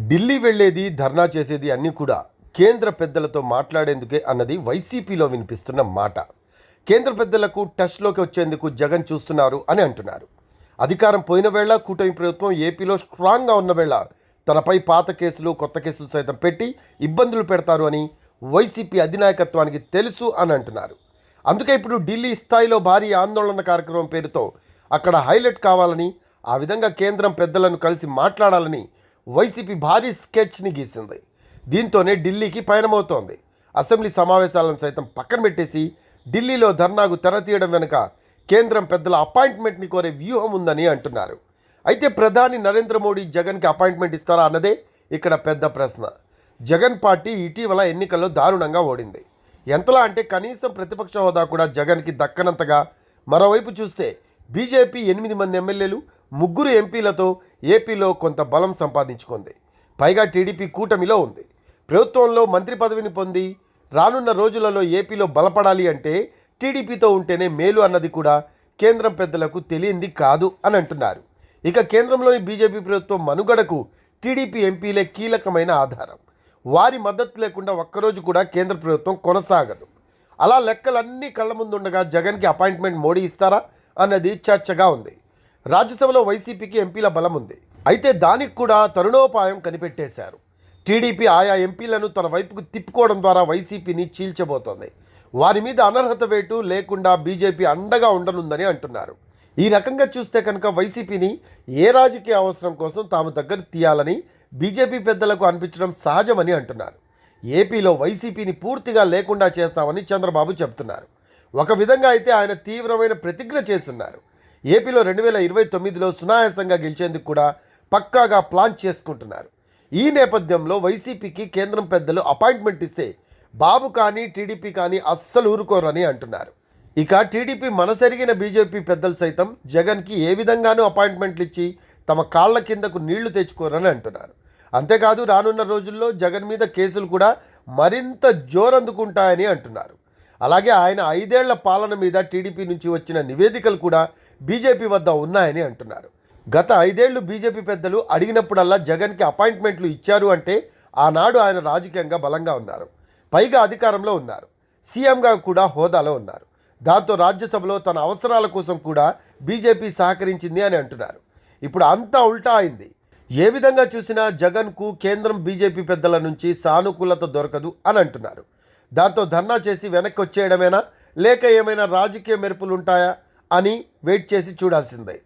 ఢిల్లీ వెళ్లేది, ధర్నా చేసేది అన్నీ కూడా కేంద్ర పెద్దలతో మాట్లాడేందుకే అన్నది వైసీపీలో వినిపిస్తున్న మాట. కేంద్ర పెద్దలకు టచ్లోకి వచ్చేందుకు జగన్ చూస్తున్నారు అని అంటున్నారు. అధికారం పోయిన వేళ కూటమి ప్రభుత్వం ఏపీలో స్ట్రాంగ్గా ఉన్న వేళ తనపై పాత కేసులు, కొత్త కేసులు సైతం పెట్టి ఇబ్బందులు పెడతారు అని వైసీపీ అధినాయకత్వానికి తెలుసు అని అంటున్నారు. అందుకే ఇప్పుడు ఢిల్లీ స్థాయిలో భారీ ఆందోళన కార్యక్రమం పేరుతో అక్కడ హైలైట్ కావాలని, ఆ విధంగా కేంద్రం పెద్దలను కలిసి మాట్లాడాలని వైసీపీ భారీ స్కెచ్ని గీసింది. దీంతోనే ఢిల్లీకి పయనమవుతోంది. అసెంబ్లీ సమావేశాలను సైతం పక్కన పెట్టేసి ఢిల్లీలో ధర్నాకు తెరతీయడం వెనుక కేంద్రం పెద్దల అపాయింట్మెంట్ని కోరే వ్యూహం ఉందని అంటున్నారు. అయితే ప్రధాని నరేంద్ర మోడీ జగన్కి అపాయింట్మెంట్ ఇస్తారా అన్నదే ఇక్కడ పెద్ద ప్రశ్న. జగన్ పార్టీ ఇటీవల ఎన్నికల్లో దారుణంగా ఓడింది. ఎంతలా అంటే కనీసం ప్రతిపక్ష హోదా కూడా జగన్కి దక్కనంతగా. మరోవైపు చూస్తే బీజేపీ 8 మంది ఎమ్మెల్యేలు, 3 ఎంపీలతో ఏపీలో కొంత బలం సంపాదించుకుంది. పైగా టీడీపీ కూటమిలో ఉంది. ప్రభుత్వంలో మంత్రి పదవిని పొంది రానున్న రోజులలో ఏపీలో బలపడాలి అంటే టీడీపీతో ఉంటేనే మేలు అన్నది కూడా కేంద్రం పెద్దలకు తెలియంది కాదు అని అంటున్నారు. ఇక కేంద్రంలోని బీజేపీ ప్రభుత్వం మనుగడకు టీడీపీ ఎంపీలే కీలకమైన ఆధారం. వారి మద్దతు లేకుండా ఒక్కరోజు కూడా కేంద్ర ప్రభుత్వం కొనసాగదు. అలా లెక్కలన్నీ కళ్ళ ముందుండగా జగన్కి అపాయింట్మెంట్ మోడీ ఇస్తారా అన్నది చర్చగా ఉంది. రాజ్యసభలో వైసీపీకి ఎంపీల బలం ఉంది. అయితే దానికి కూడా తరుణోపాయం కనిపెట్టేశారు. టీడీపీ ఆయా ఎంపీలను తన వైపుకు తిప్పుకోవడం ద్వారా వైసీపీని చీల్చబోతోంది. వారి మీద అనర్హత వేటు లేకుండా బీజేపీ అండగా ఉండనుందని అంటున్నారు. ఈ రకంగా చూస్తే కనుక వైసీపీని ఏ రాజకీయ అవసరం కోసం తాము దగ్గర తీయాలని బీజేపీ పెద్దలకు అనిపించడం సహజమని అంటున్నారు. ఏపీలో వైసీపీని పూర్తిగా లేకుండా చేస్తామని చంద్రబాబు చెబుతున్నారు. ఒక విధంగా అయితే ఆయన తీవ్రమైన ప్రతిజ్ఞ చేస్తున్నారు. ఏపీలో 2029లో సునాయాసంగా గెలిచేందుకు కూడా పక్కాగా ప్లాన్ చేసుకుంటున్నారు. ఈ నేపథ్యంలో వైసీపీకి కేంద్రం పెద్దలు అపాయింట్మెంట్ ఇస్తే బాబు కానీ టీడీపీ కానీ అస్సలు ఊరుకోరని అంటున్నారు. ఇక టీడీపీ మనసెరిగిన బీజేపీ పెద్దలు సైతం జగన్కి ఏ విధంగానూ అపాయింట్మెంట్లు ఇచ్చి తమ కాళ్ల కిందకు నీళ్లు తెచ్చుకోరని అంటున్నారు. అంతేకాదు రానున్న రోజుల్లో జగన్ మీద కేసులు కూడా మరింత జోరందుకుంటాయని అంటున్నారు. అలాగే ఆయన 5 ఏళ్ల పాలన మీద టీడీపీ నుంచి వచ్చిన నివేదికలు కూడా బీజేపీ వద్ద ఉన్నాయని అంటున్నారు. గత 5 ఏళ్లు బీజేపీ పెద్దలు అడిగినప్పుడల్లా జగన్కి అపాయింట్మెంట్లు ఇచ్చారు అంటే ఆనాడు ఆయన రాజకీయంగా బలంగా ఉన్నారు. పైగా అధికారంలో ఉన్నారు. సీఎంగా కూడా హోదాలో ఉన్నారు. దాంతో రాజ్యసభలో తన అవసరాల కోసం కూడా బీజేపీ సహకరించింది అని అంటున్నారు. ఇప్పుడు అంతా ఉల్టా అయింది. ఏ విధంగా చూసినా జగన్కు కేంద్రం బీజేపీ పెద్దల నుంచి సానుకూలత దొరకదు అని అంటున్నారు. దాంతో ధర్నా చేసి వెనక్కి వచ్చేయడమేనా, లేక ఏమైనా రాజకీయ మెరుపులు ఉంటాయా అని వెయిట్ చేసి చూడాల్సిందే.